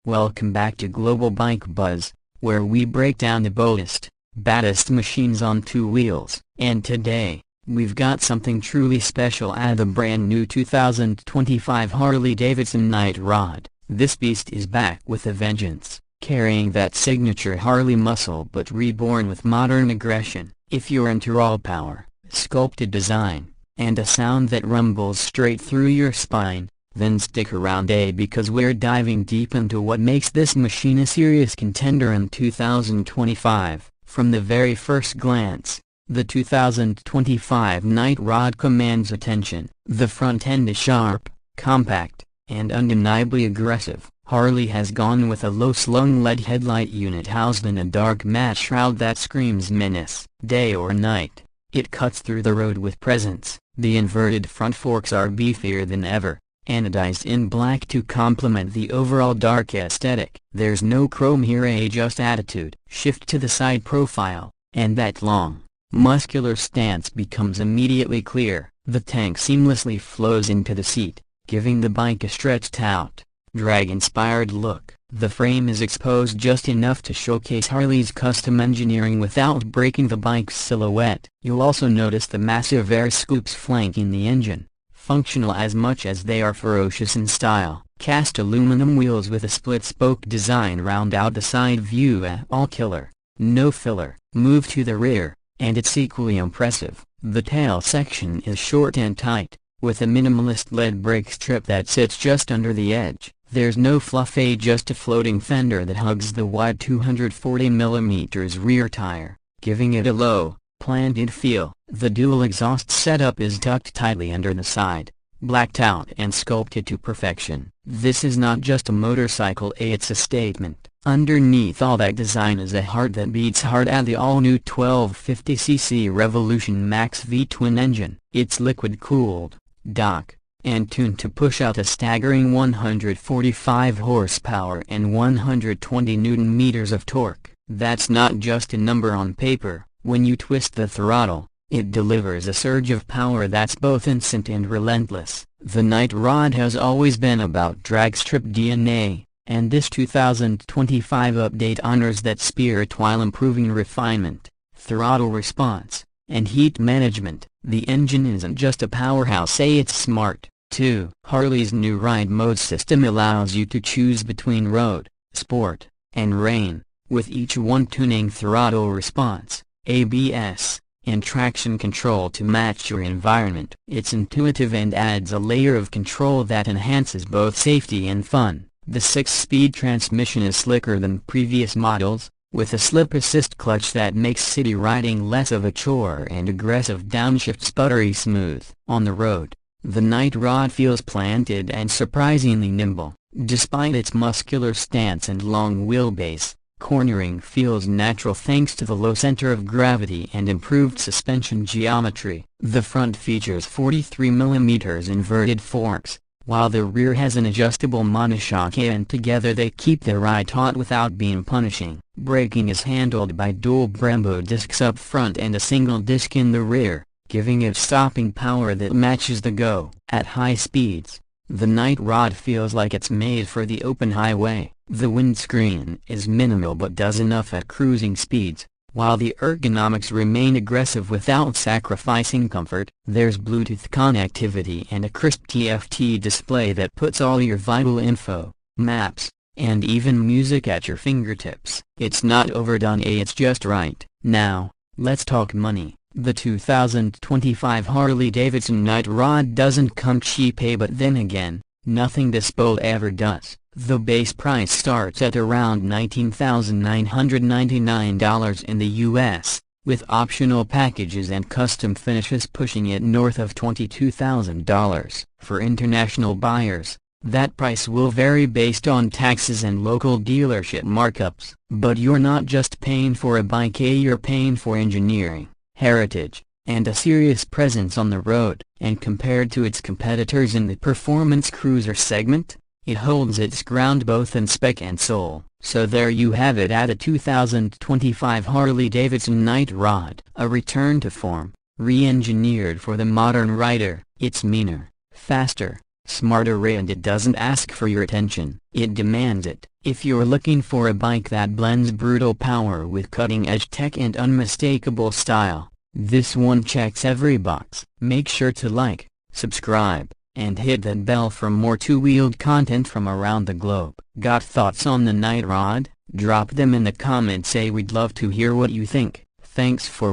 Welcome back to Global Bike Buzz, where we break down the boldest, baddest machines on two wheels. And today, we've got something truly special at the brand new 2025 Harley-Davidson Night Rod. This beast is back with a vengeance, carrying that signature Harley muscle but reborn with modern aggression. If you're into raw power, sculpted design, and a sound that rumbles straight through your spine, then stick around because we're diving deep into what makes this machine a serious contender in 2025. From the very first glance, the 2025 Night Rod commands attention. The front end is sharp, compact, and undeniably aggressive. Harley has gone with a low-slung LED headlight unit housed in a dark matte shroud that screams menace. Day or night, it cuts through the road with presence. The inverted front forks are beefier than ever, anodized in black to complement the overall dark aesthetic. There's no chrome here, just attitude. Shift to the side profile, and that long, muscular stance becomes immediately clear. The tank seamlessly flows into the seat, giving the bike a stretched-out, drag-inspired look. The frame is exposed just enough to showcase Harley's custom engineering without breaking the bike's silhouette. You'll also notice the massive air scoops flanking the engine, functional as much as they are ferocious in style. Cast aluminum wheels with a split-spoke design round out the side view. All killer, no filler. Move to the rear, and it's equally impressive. The tail section is short and tight, with a minimalist LED brake strip that sits just under the edge. There's no fluff, just a floating fender that hugs the wide 240mm rear tire, giving it a low, planted feel. The dual exhaust setup is tucked tightly under the side, blacked out and sculpted to perfection. This is not just a motorcycle, it's a statement. Underneath all that design is a heart that beats hard at the all-new 1250cc Revolution Max V twin engine. It's liquid-cooled, dock, and tuned to push out a staggering 145 horsepower and 120 Nm of torque. That's not just a number on paper. When you twist the throttle, it delivers a surge of power that's both instant and relentless. The Night Rod has always been about drag strip DNA, and this 2025 update honors that spirit while improving refinement, throttle response, and heat management. The engine isn't just a powerhouse, it's smart, too. Harley's new ride mode system allows you to choose between road, sport, and rain, with each one tuning throttle response, ABS, and traction control to match your environment. It's intuitive and adds a layer of control that enhances both safety and fun. The 6-speed transmission is slicker than previous models, with a slip assist clutch that makes city riding less of a chore and aggressive downshift buttery smooth. On the road, the Night Rod feels planted and surprisingly nimble. Despite its muscular stance and long wheelbase, cornering feels natural thanks to the low center of gravity and improved suspension geometry. The front features 43mm inverted forks, while the rear has an adjustable monoshock, and together they keep the ride taut without being punishing. Braking is handled by dual Brembo discs up front and a single disc in the rear, giving it stopping power that matches the go. At high speeds, the Night Rod feels like it's made for the open highway. The windscreen is minimal but does enough at cruising speeds, while the ergonomics remain aggressive without sacrificing comfort. There's Bluetooth connectivity and a crisp TFT display that puts all your vital info, maps, and even music at your fingertips. It's not overdone, it's just right. Now, let's talk money. The 2025 Harley-Davidson Night Rod doesn't come cheap, but then again, nothing this bold ever does. The base price starts at around $19,999 in the US, with optional packages and custom finishes pushing it north of $22,000. For international buyers, that price will vary based on taxes and local dealership markups. But you're not just paying for a bike, you're paying for engineering, heritage, and a serious presence on the road. And compared to its competitors in the performance cruiser segment, it holds its ground both in spec and soul. So there you have it, at a 2025 Harley-Davidson Night Rod. A return to form, re-engineered for the modern rider. It's meaner, faster, smarter, and it doesn't ask for your attention, it demands it. If you're looking for a bike that blends brutal power with cutting-edge tech and unmistakable style, this one checks every box. Make sure to like, subscribe, and hit that bell for more two-wheeled content from around the globe. Got thoughts on the Night Rod? Drop them in the comments. We'd love to hear what you think. Thanks for